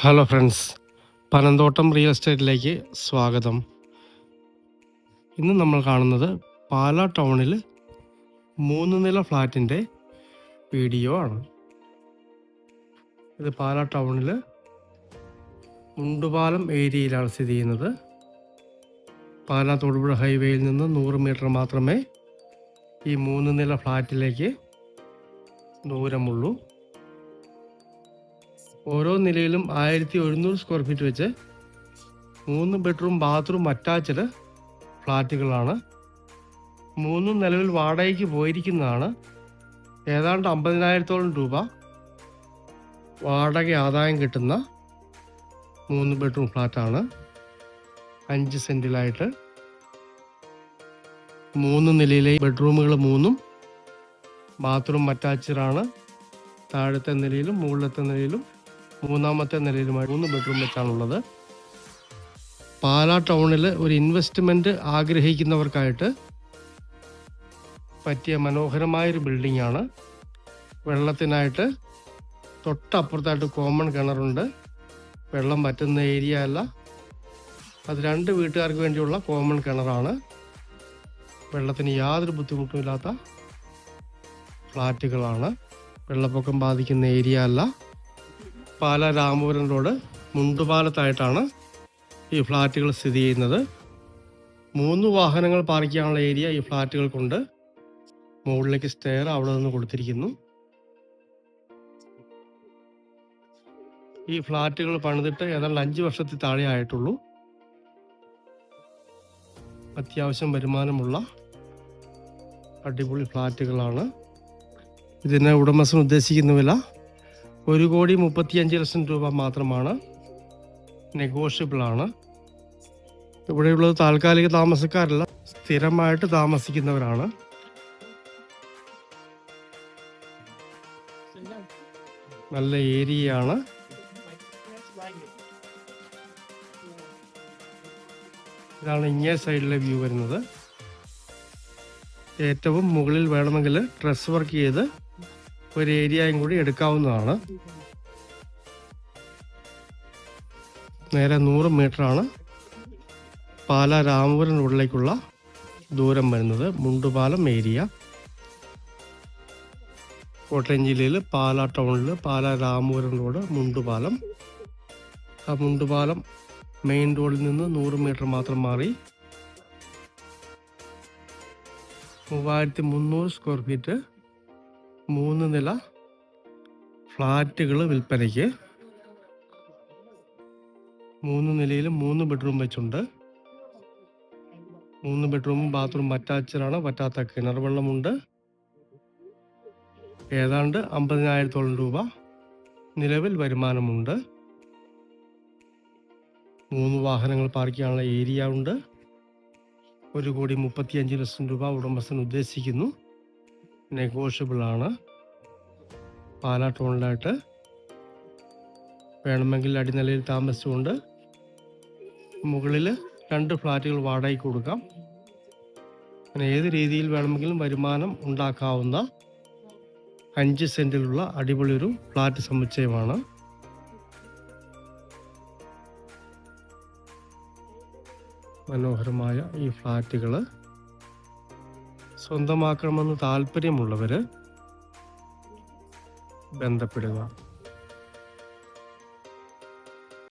Hello friends, Panamthottam real എസ്റ്റേറ്റിലേക്ക് സ്വാഗതം. ഇന്ന് നമ്മൾ കാണുന്നത് പാലാ ടൗണിൽ 3 നില ഫ്ലാറ്റിൻ്റെ വീഡിയോ ആണ്. ഇത് പാലാ ടൗണിൽ മുണ്ടുപാലം ഏരിയയിലാണ് സ്ഥിതി ചെയ്യുന്നത്. പാലാ തൊടുപുഴ ഹൈവേയിൽ നിന്ന് 100 മീറ്റർ മാത്രമേ ഈ 3 നില ഫ്ലാറ്റിലേക്ക് ദൂരമുള്ളൂ. ഓരോ നിലയിലും 1100 സ്ക്വയർ ഫീറ്റ് വെച്ച് 3 ബെഡ്റൂം ബാത്റൂം അറ്റാച്ച്ഡ് ഫ്ലാറ്റുകളാണ്. 3 നിലവിൽ വാടകയ്ക്ക് പോയിരിക്കുന്നതാണ്. ഏതാണ്ട് 50,000-ഓളം രൂപ വാടക ആദായം കിട്ടുന്ന 3 ബെഡ്റൂം ഫ്ലാറ്റാണ്. 5 സെൻറ്റിലായിട്ട് 3 നിലയിലെ ബെഡ്റൂമുകൾ 3 ബാത്റൂം അറ്റാച്ച്ഡാണ്. താഴത്തെ നിലയിലും മുകളിലത്തെ നിലയിലും മൂന്നാമത്തെ നിലയിലുമായി 3 ബെഡ്റൂം വെച്ചാണുള്ളത്. പാലാ ടൗണിൽ ഒരു ഇൻവെസ്റ്റ്മെൻറ്റ് ആഗ്രഹിക്കുന്നവർക്കായിട്ട് പറ്റിയ മനോഹരമായൊരു ബിൽഡിംഗ് ആണ്. വെള്ളത്തിനായിട്ട് തൊട്ടപ്പുറത്തായിട്ട് കോമൺ കിണറുണ്ട്. വെള്ളം പറ്റുന്ന ഏരിയ അല്ല, അത് 2 വീട്ടുകാർക്ക് വേണ്ടിയുള്ള കോമൺ കിണറാണ്. വെള്ളത്തിന് യാതൊരു ബുദ്ധിമുട്ടുമില്ലാത്ത ഫ്ലാറ്റുകളാണ്. വെള്ളപ്പൊക്കം ബാധിക്കുന്ന ഏരിയ അല്ല. പാലാ രാമപുരം റോഡ് മുണ്ടുപാലത്തായിട്ടാണ് ഈ ഫ്ലാറ്റുകൾ സ്ഥിതി ചെയ്യുന്നത്. 3 വാഹനങ്ങൾ പാർക്ക് ചെയ്യാനുള്ള ഏരിയ ഈ ഫ്ലാറ്റുകൾക്കുണ്ട്. മുകളിലേക്ക് സ്റ്റെയർ അവിടെ നിന്ന് കൊടുത്തിരിക്കുന്നു. ഈ ഫ്ലാറ്റുകൾ പണിതിട്ട് ഏതാണ്ട് 5 വർഷത്തിൽ താഴെ ആയിട്ടുള്ളൂ. അത്യാവശ്യം വരുമാനമുള്ള അടിപൊളി ഫ്ലാറ്റുകളാണ്. ഇതിന് ഉടമസ്ഥൻ ഉദ്ദേശിക്കുന്ന വില 1,35,00,000 രൂപ മാത്രമാണ്. നെഗോഷ്യബിളാണ്. ഇവിടെയുള്ളത് താൽക്കാലിക താമസക്കാരല്ല, സ്ഥിരമായിട്ട് താമസിക്കുന്നവരാണ്. നല്ല ഏരിയയാണ്. ഇതാണ് ഇങ്ങേ സൈഡിലെ വ്യൂ വരുന്നത്. ഏറ്റവും മുകളിൽ വേണമെങ്കിൽ ഡ്രസ് വർക്ക് ചെയ്ത് ഒരു ഏരിയയും കൂടി എടുക്കാവുന്നതാണ്. നേരെ 100 മീറ്ററാണ് പാലാ രാമപുരം റോഡിലേക്കുള്ള ദൂരം വരുന്നത്. മുണ്ടുപാലം ഏരിയ, കോട്ടയം ജില്ലയിൽ പാലാ ടൗണിൽ പാലാ രാമപുരം റോഡ് മുണ്ടുപാലം. ആ മുണ്ടുപാലം മെയിൻ റോഡിൽ നിന്ന് 100 മീറ്റർ മാത്രം മാറി 3,300 സ്ക്വയർ ഫീറ്റ് 3 നില ഫ്ലാറ്റുകൾ വിൽപ്പനയ്ക്ക്. 3 നിലയിലും 3 ബെഡ്റൂം വെച്ചുണ്ട്. 3 ബെഡ്റൂമും ബാത്റൂം അറ്റാച്ച്ഡാണ്. പറ്റാത്ത കിണർ വെള്ളമുണ്ട്. ഏതാണ്ട് 50,000-ഓളം രൂപ നിലവിൽ വരുമാനമുണ്ട്. 3 വാഹനങ്ങൾ പാർക്ക് ചെയ്യാനുള്ള ഏരിയ ഉണ്ട്. 1,35,00,000 രൂപ ഉടമസ്ഥൻ ഉദ്ദേശിക്കുന്നു. നെഗോഷ്യബിളാണ്. പാലാ ടൗണിലായിട്ട് വേണമെങ്കിൽ അടിനിലയിൽ താമസിച്ചുകൊണ്ട് മുകളിൽ 2 ഫ്ലാറ്റുകൾ വാടകയ്ക്ക് കൊടുക്കാം. അങ്ങനെ ഏത് രീതിയിൽ വേണമെങ്കിലും വരുമാനം ഉണ്ടാക്കാവുന്ന 5 സെൻറ്റിലുള്ള അടിപൊളിയൊരു ഫ്ലാറ്റ് സമുച്ചയമാണ്. മനോഹരമായ ഈ ഫ്ലാറ്റുകൾ സ്വന്തമാക്കണമെന്ന് താല്പര്യമുള്ളവർ ബന്ധപ്പെടുക.